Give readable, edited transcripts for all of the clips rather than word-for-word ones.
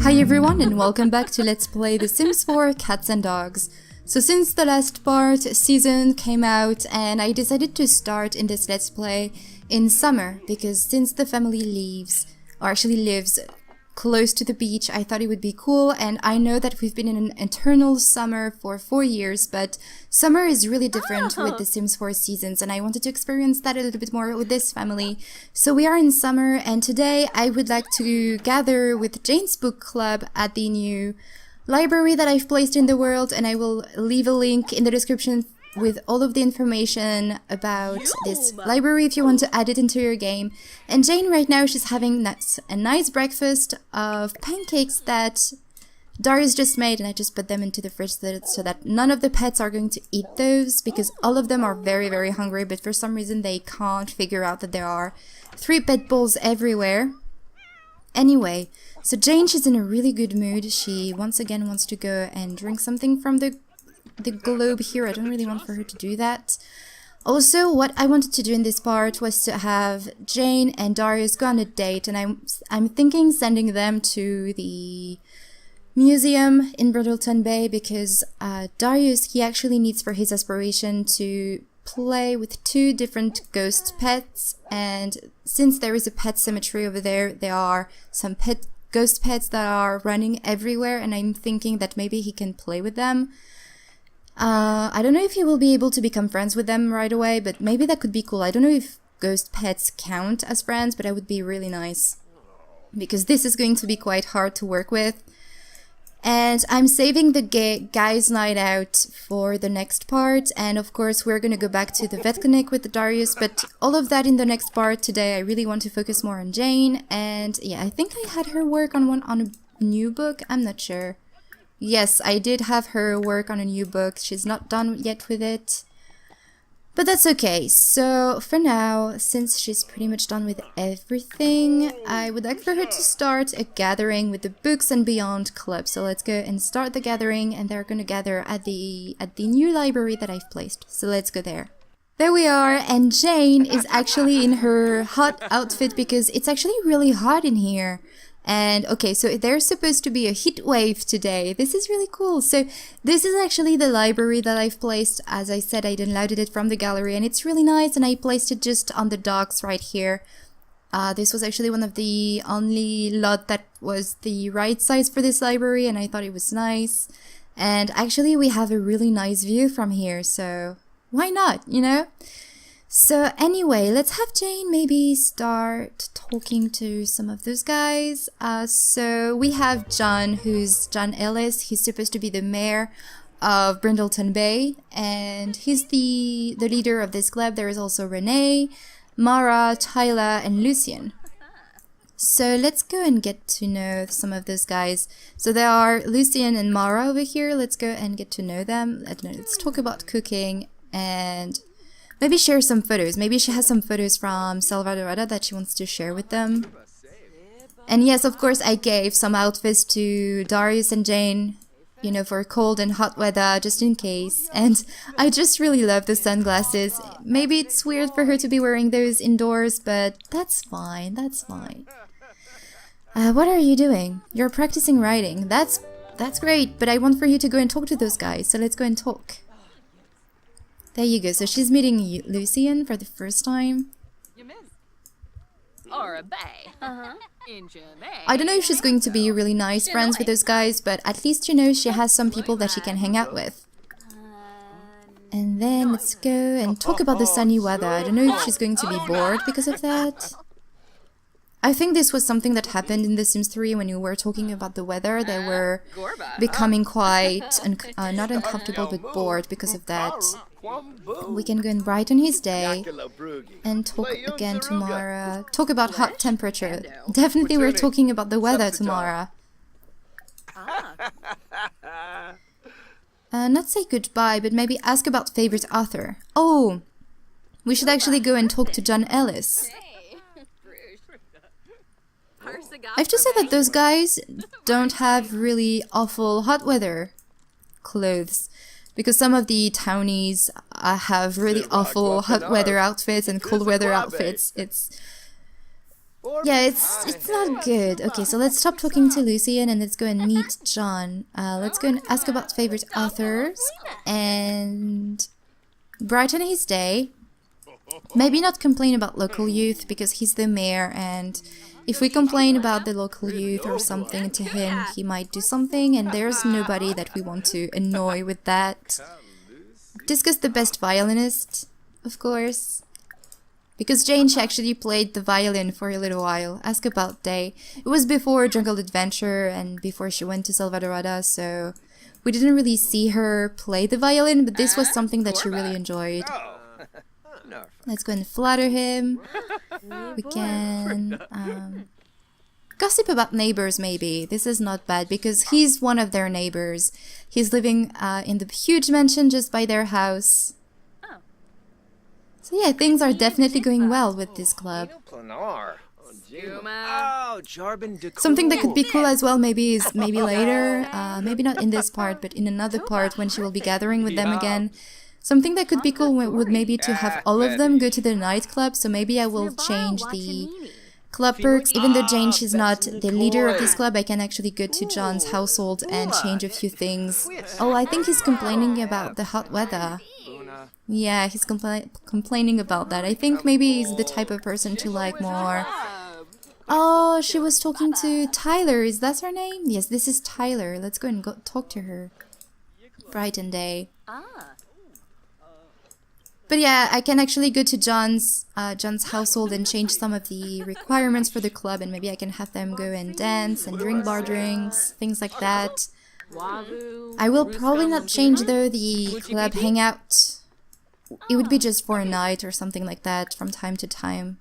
Hi everyone and welcome back to Let's Play The Sims 4 Cats and Dogs. So since the last season came out and I decided to start in this Let's Play in summer because since the family lives close to the beach, I thought it would be cool, and I know that we've been in an eternal summer for 4 years, but summer is really different with the Sims 4 seasons, and I wanted to experience that a little bit more with this family. So we are in summer, and today I would like to gather with Jane's book club at the new library that I've placed in the world, and I will leave a link in the description with all of the information about this library if you want to add it into your game. And Jane right now, she's having a nice breakfast of pancakes that Darius just made, and I just put them into the fridge so that none of the pets are going to eat those, because all of them are very, very hungry, but for some reason they can't figure out that there are 3 pet bowls everywhere. Anyway, so Jane, she's in a really good mood. She once again wants to go and drink something from the globe here. I don't really want for her to do that. Also, what I wanted to do in this part was to have Jane and Darius go on a date, and I'm thinking sending them to the museum in Brindleton Bay, because Darius, he actually needs for his aspiration to play with 2 different ghost pets, and since there is a pet cemetery over there, there are some ghost pets that are running everywhere, and I'm thinking that maybe he can play with them. I don't know if he will be able to become friends with them right away, but maybe that could be cool. I don't know if ghost pets count as friends, but that would be really nice, because this is going to be quite hard to work with. And I'm saving the guys' night out for the next part, and of course we're gonna go back to the vet clinic with Darius, but all of that in the next part. Today I really want to focus more on Jane, and yeah, I think I had her work on a new book, I'm not sure. Yes, I did have her work on a new book. She's not done yet with it, but that's okay. So for now, since she's pretty much done with everything, I would like for her to start a gathering with the Books and Beyond Club. So let's go and start the gathering, and they're gonna gather at the new library that I've placed. So let's go there. There we are, and Jane is actually in her hot outfit because it's actually really hot in here. And okay, so there's supposed to be a heat wave today. This is really cool. So this is actually the library that I've placed. As I said, I downloaded it from the gallery, and it's really nice, and I placed it just on the docks right here. This was actually one of the only lot that was the right size for this library, and I thought it was nice. And actually we have a really nice view from here, so why not, you know? So anyway, let's have Jane maybe start talking to some of those guys. So we have John, who's John Ellis. He's supposed to be the mayor of Brindleton Bay, and he's the leader of this club. There is also Renee, Mara, Tyler, and Lucien. So let's go and get to know some of those guys. So there are Lucien and Mara over here. Let's go and get to know them. I don't know, let's talk about cooking and maybe share some photos. Maybe she has some photos from Salvadorada that she wants to share with them. And yes, of course, I gave some outfits to Darius and Jane, you know, for cold and hot weather, just in case. And I just really love the sunglasses. Maybe it's weird for her to be wearing those indoors, but that's fine, that's fine. What are you doing? You're practicing writing. That's great, but I want for you to go and talk to those guys, so let's go and talk. There you go. So she's meeting Lucien for the first time. I don't know if she's going to be really nice friends with those guys, but at least, you know, she has some people that she can hang out with. And then let's go and talk about the sunny weather. I don't know if she's going to be bored because of that. I think this was something that happened in The Sims 3 when you were talking about the weather. They were becoming quite, not uncomfortable, but bored because of that. We can go and brighten his day and talk again tomorrow. Talk about hot temperature. Definitely we're talking about the weather tomorrow. Not say goodbye, but maybe ask about favorite author. Oh, we should actually go and talk to John Ellis. I have to say that those guys don't have really awful hot weather clothes, because some of the townies have really awful hot weather outfits and cold weather outfits. Yeah, it's not good. Okay, so let's stop talking to Lucian and let's go and meet John. Let's go and ask about favorite authors and brighten his day. Maybe not complain about local youth because he's the mayor, and if we complain about the local youth or something to him, he might do something, and there's nobody that we want to annoy with that. Discuss the best violinist, of course. Because Jane, she actually played the violin for a little while. Ask about Day. It was before Jungle Adventure and before she went to Salvadorada, so we didn't really see her play the violin, but this was something that she really enjoyed. Let's go and flatter him. We can gossip about neighbors maybe. This is not bad because he's one of their neighbors. He's living in the huge mansion just by their house. So yeah, things are definitely going well with this club. Something that could be cool as well maybe is maybe later, maybe not in this part, but in another part when she will be gathering with them again. Something that could be cool would maybe to have all of them go to the nightclub, so maybe I will change the club perks. Even though Jane, she's not the leader of this club, I can actually go to John's household and change a few things. Oh, I think he's complaining about the hot weather. Yeah, he's complaining about that. I think maybe he's the type of person to like more... Oh, she was talking to Tyler. Is that her name? Yes, this is Tyler. Let's go and go talk to her. Brighton Day. But yeah, I can actually go to John's household and change some of the requirements for the club, and maybe I can have them go and dance and drink bar drinks, things like that. I will probably not change though the club hangout. It would be just for a night or something like that from time to time.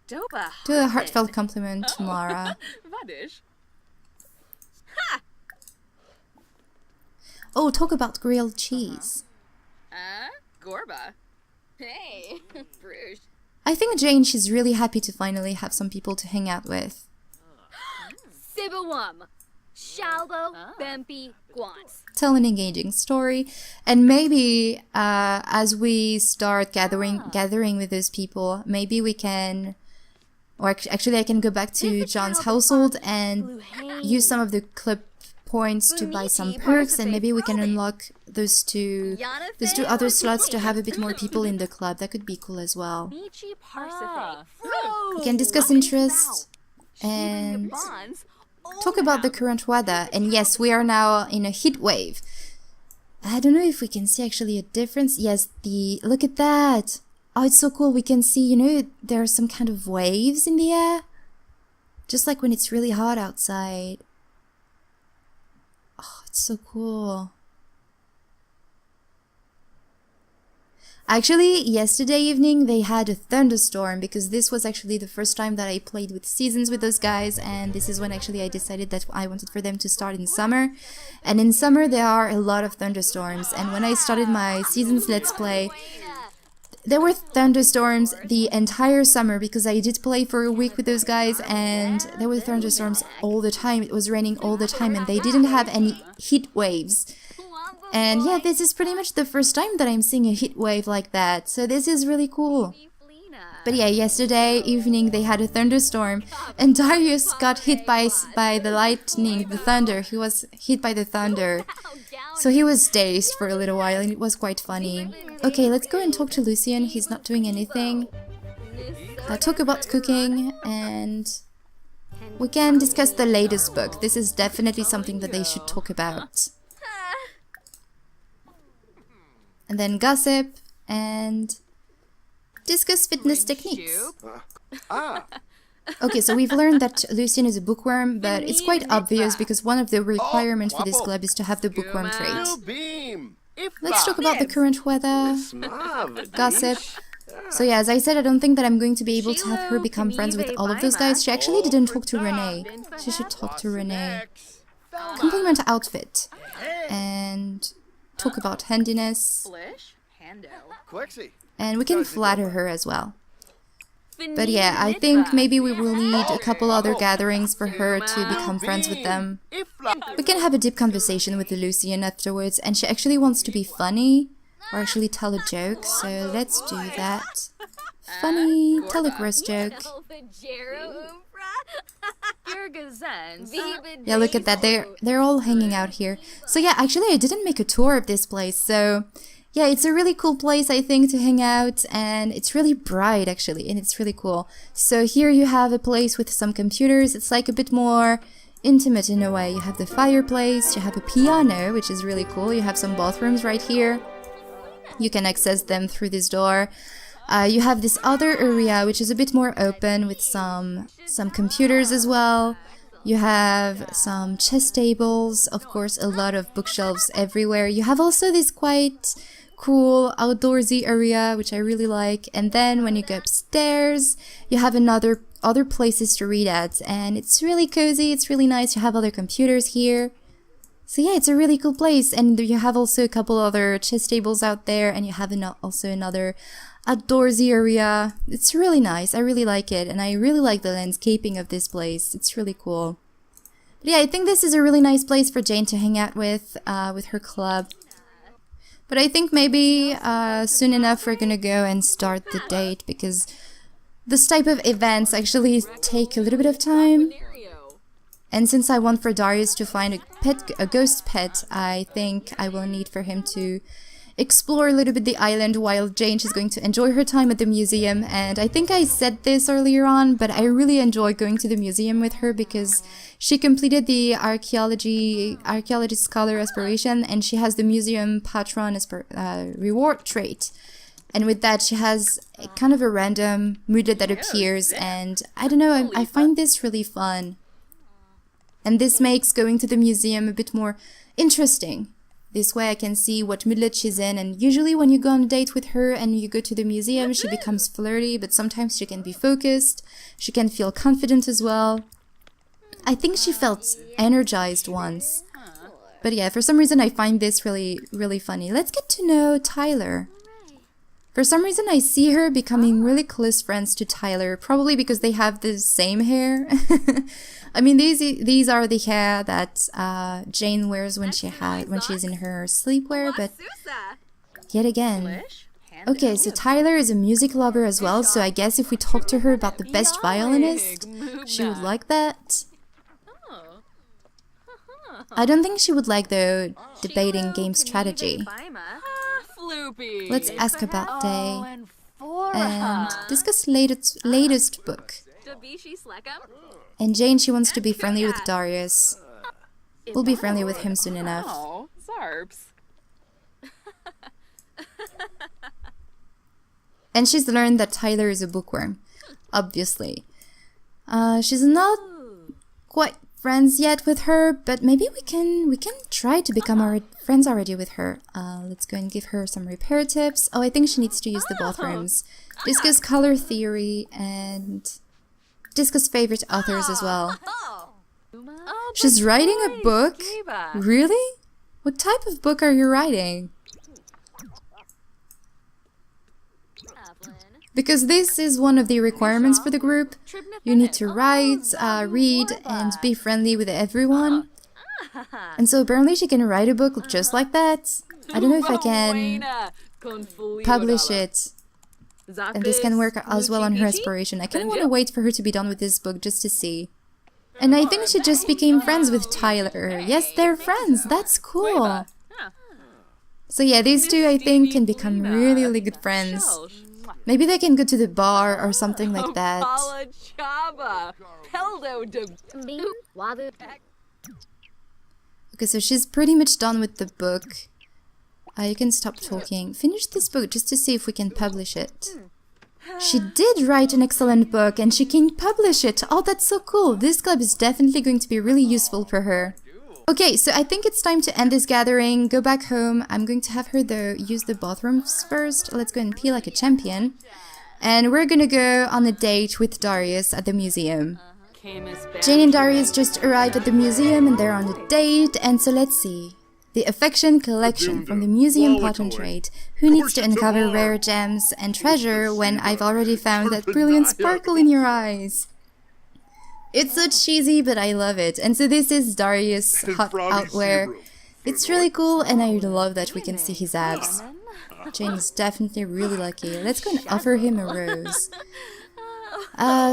Do a heartfelt compliment to Mara. Oh, talk about grilled cheese. Gorba. Hey, Bruges. I think Jane, she's really happy to finally have some people to hang out with. Sibawum. Shalbo, Bempi, Guans. Tell an engaging story, and maybe as we start gathering with those people, maybe we can, or actually I can go back to John's household and use some of the club points to buy some perks, and maybe we can unlock those two other slots to have a bit more people in the club. That could be cool as well. We can discuss interests and talk about the current weather. And yes, we are now in a heat wave. I don't know if we can see actually a difference. Yes, look at that. Oh, it's so cool. We can see, you know, there are some kind of waves in the air. Just like when it's really hot outside. Oh, it's so cool. Actually, yesterday evening they had a thunderstorm because this was actually the first time that I played with seasons with those guys, and this is when actually I decided that I wanted for them to start in summer. And in summer there are a lot of thunderstorms, and when I started my seasons let's play, there were thunderstorms the entire summer because I did play for a week with those guys, and there were thunderstorms all the time. It was raining all the time, and they didn't have any heat waves. And yeah, this is pretty much the first time that I'm seeing a heat wave like that, so this is really cool. But yeah, yesterday evening they had a thunderstorm, and Darius got hit by the lightning, the thunder. He was hit by the thunder, so he was dazed for a little while, and it was quite funny. Okay, let's go and talk to Lucian. He's not doing anything. Talk about cooking, and we can discuss the latest book. This is definitely something that they should talk about. And then gossip and discuss fitness techniques. Okay, so we've learned that Lucian is a bookworm, but it's quite obvious because one of the requirements for this club is to have the bookworm trait. Let's talk about the current weather, gossip. So yeah, as I said, I don't think that I'm going to be able to have her become friends with all of those guys. She actually didn't talk to Renee. She should talk to Renee. Compliment outfit. And talk about handiness. And we can flatter her as well. But yeah, I think maybe we will need a couple other gatherings for her to become friends with them. We can have a deep conversation with Lucian afterwards, and she actually wants to be funny, or actually tell a joke, so let's do that. funny telegraph joke. Yeah, look at that. They're all hanging out here. So yeah, actually I didn't make a tour of this place. So yeah, it's a really cool place, I think, to hang out, and it's really bright actually, and it's really cool. So here you have a place with some computers. It's like a bit more intimate in a way. You have the fireplace, you have a piano, which is really cool. You have some bathrooms right here. You can access them through this door. You have this other area which is a bit more open with some computers as well. You have some chess tables, of course, a lot of bookshelves everywhere. You have also this quite cool outdoorsy area, which I really like. And then when you go upstairs, you have other places to read at, and it's really cozy, it's really nice. You have other computers here. So yeah, it's a really cool place, and you have also a couple other chess tables out there, and you have also another outdoorsy area. It's really nice. I really like it, and I really like the landscaping of this place. It's really cool. But yeah, I think this is a really nice place for Jane to hang out with her club. But I think maybe soon enough we're gonna go and start the date, because this type of events actually take a little bit of time. And since I want for Darius to find a ghost pet, I think I will need for him to explore a little bit the island while Jane is going to enjoy her time at the museum. And I think I said this earlier on, but I really enjoy going to the museum with her because she completed the archaeology scholar aspiration, and she has the museum patron reward trait. And with that, she has a kind of a random moodlet that appears, and I don't know, I find this really fun. And this makes going to the museum a bit more interesting. This way I can see what moodlet she's in, and usually when you go on a date with her and you go to the museum, she becomes flirty, but sometimes she can be focused, she can feel confident as well. I think she felt energized once. But yeah, for some reason I find this really, really funny. Let's get to know Tyler. For some reason I see her becoming really close friends to Tyler, probably because they have the same hair. I mean, these are the hair that Jane wears when she's in her sleepwear, but yet again. Okay, so Tyler is a music lover as well, so I guess if we talk to her about the best violinist, she would like that. I don't think she would like, though, debating game strategy. Let's ask about day and discuss latest book. And Jane, she wants to be friendly with Darius. We'll be friendly with him soon enough. And she's learned that Tyler is a bookworm, obviously. She's not quite friends yet with her, but maybe we can try to become friends already with her. Let's go and give her some repair tips. Oh, I think she needs to use the bathrooms. Discuss color theory and discuss favorite authors as well. She's writing a book? Really? What type of book are you writing? Because this is one of the requirements for the group. You need to write, read, and be friendly with everyone. And so apparently she can write a book just like that. I don't know if I can publish it. And this can work as well on her aspiration. I kind of want to wait for her to be done with this book just to see. And I think she just became friends with Tyler. Yes, they're friends. That's cool. So yeah, these two I think can become really, really good friends. Maybe they can go to the bar or something like that. Okay, so she's pretty much done with the book. You can stop talking. Finish this book just to see if we can publish it. She did write an excellent book and she can publish it. Oh, that's so cool. This club is definitely going to be really useful for her. Okay, so I think it's time to end this gathering, go back home. I'm going to have her, though, use the bathrooms first. Let's go and pee like a champion. And we're gonna go on a date with Darius at the museum. Jane and Darius just arrived at the museum and they're on a date. And so let's see. The Affection Collection from the Museum Potentate. Who needs to uncover rare gems and treasure when I've already found that brilliant sparkle in your eyes? It's so cheesy, but I love it. And so this is Darius' hot outwear. It's really cool, and I love that we can see his abs. Jane is definitely really lucky. Let's go and offer him a rose.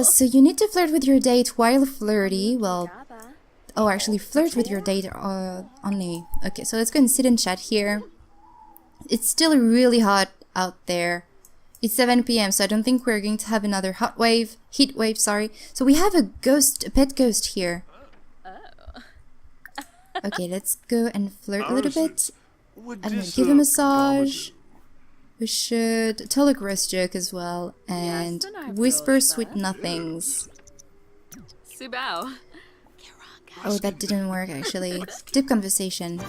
So you need to flirt with your date while flirty. Well, oh, actually flirt with your date only. Okay, so let's go and sit and chat here. It's still really hot out there. It's 7 p.m, so I don't think we're going to have another heat wave, sorry. So we have a pet ghost here. Okay, let's go and flirt a little bit. I'm gonna give him a massage. We should tell a gross joke as well and whisper sweet nothings. Oh, that didn't work actually. Deep conversation.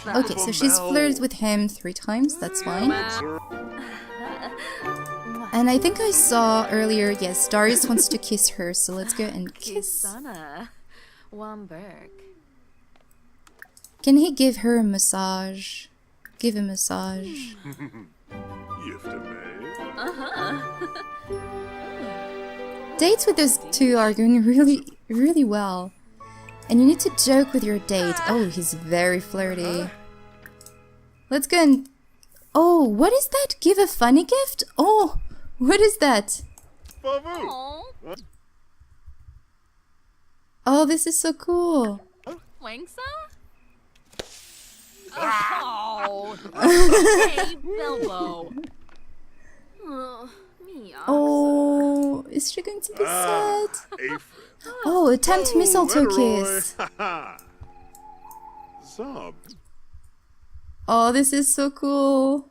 Okay, so she's flirted with him 3 times, that's fine. And I think I saw earlier, yes, Darius wants to kiss her, so let's go and kiss. Can he give her a massage? Give a massage. Dates with those two are going really well. And you need to joke with your date. Oh, he's very flirty. Let's go and... Oh, what is that? Give a funny gift? Oh, what is that? Oh, this is so cool. Oh, is she going to be sad? Oh, attempt mistletoe kiss. Oh, this is so cool.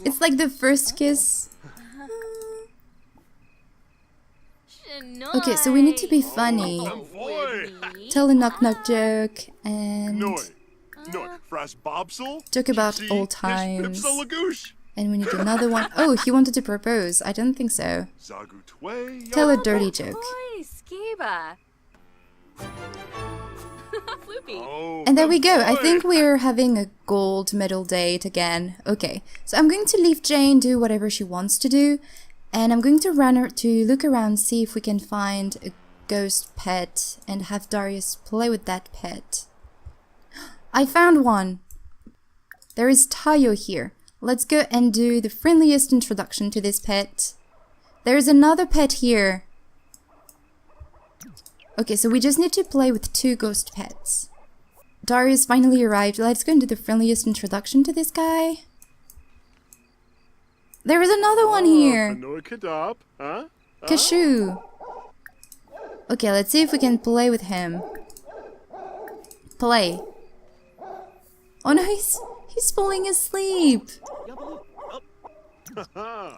It's like the first kiss. Okay, so we need to be funny. Tell a knock-knock joke and joke about old times. And we need another one. Oh, he wanted to propose. I don't think so. Tell a dirty joke. And there we go. I think we're having a gold medal date again. Okay, so I'm going to leave Jane do whatever she wants to do. And I'm going to run her to look around, see if we can find a ghost pet and have Darius play with that pet. I found one! There is Tayo here. Let's go and do the friendliest introduction to this pet. There's another pet here. Okay, so we just need to play with 2 ghost pets. Darius finally arrived. Let's go and do the friendliest introduction to this guy. There is another one here. Kashu. Okay, let's see if we can play with him. Play. Oh no, he's falling asleep.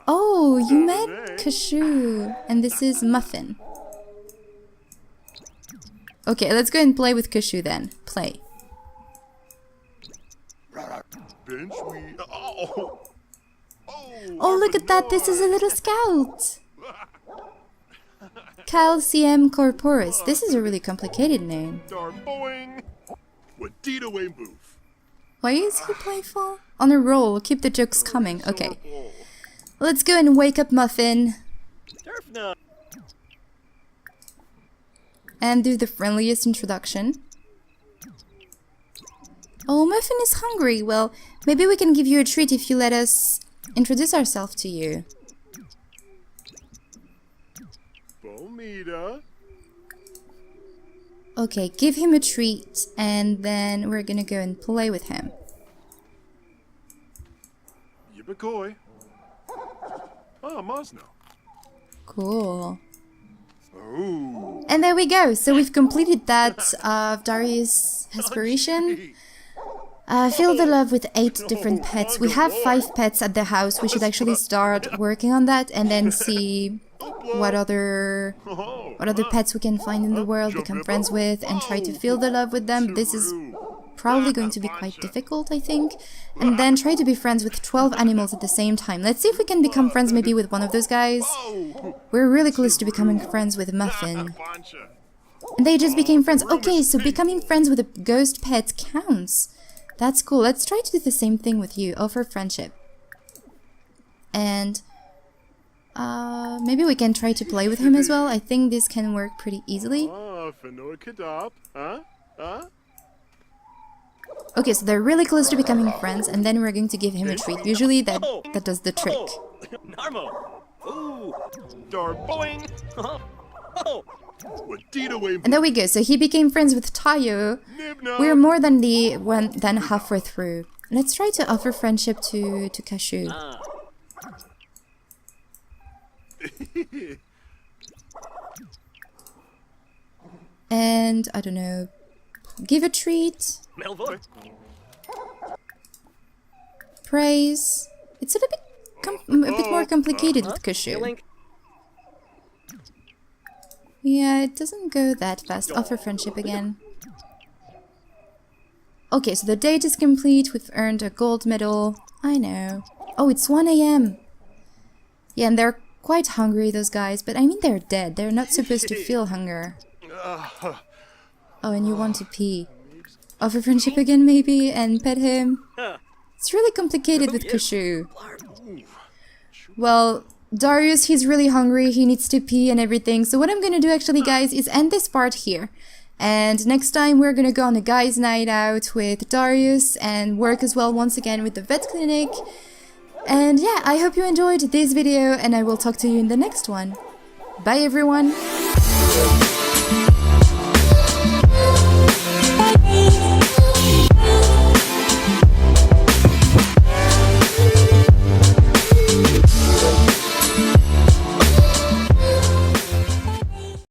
Oh, you met Kashu. And this is Muffin. Okay, let's go and play with Kashu then. Play. Oh, look at that. This is a little scout. Calcium corporis. This is a really complicated name. Why is he playful? On a roll. Keep the jokes coming. Okay. Let's go and wake up Muffin. And do the friendliest introduction. Oh, Muffin is hungry. Well, maybe we can give you a treat if you let us introduce ourselves to you. Okay, give him a treat and then we're gonna go and play with him. Cool. And there we go. So we've completed that Darius' aspiration. Feel the love with 8 different pets. We have 5 pets at the house. We should actually start working on that and then see what other pets we can find in the world, become friends with, and try to feel the love with them. This is probably going to be quite difficult, I think. And then try to be friends with 12 animals at the same time. Let's see if we can become friends maybe with one of those guys. We're really close to becoming friends with Muffin. And they just became friends. Okay, so becoming friends with a ghost pet counts. That's cool. Let's try to do the same thing with you. Offer friendship. And maybe we can try to play with him as well. I think this can work pretty easily. Okay, so they're really close to becoming friends, and then we're going to give him a treat. Usually that does the trick. Narmo. Ooh. Darboing. Oh. And there we go. So he became friends with Tayo. We're more than halfway through. Let's try to offer friendship to Kashu. And I don't know, give a treat. Praise. It's a bit more complicated with Kashu. Yeah, it doesn't go that fast. Offer friendship again. Okay, so the date is complete. We've earned a gold medal. I know. Oh, it's 1 AM. Yeah, and they're quite hungry, those guys. But I mean, they're dead. They're not supposed to feel hunger. Oh, and you want to pee. Offer friendship again, maybe, and pet him. It's really complicated with Kashu. Well, Darius, he's really hungry. He needs to pee and everything. So what I'm gonna do actually, guys, is end this part here. And next time we're gonna go on a guys' night out with Darius and work as well once again with the vet clinic. And yeah, I hope you enjoyed this video and I will talk to you in the next one. Bye everyone!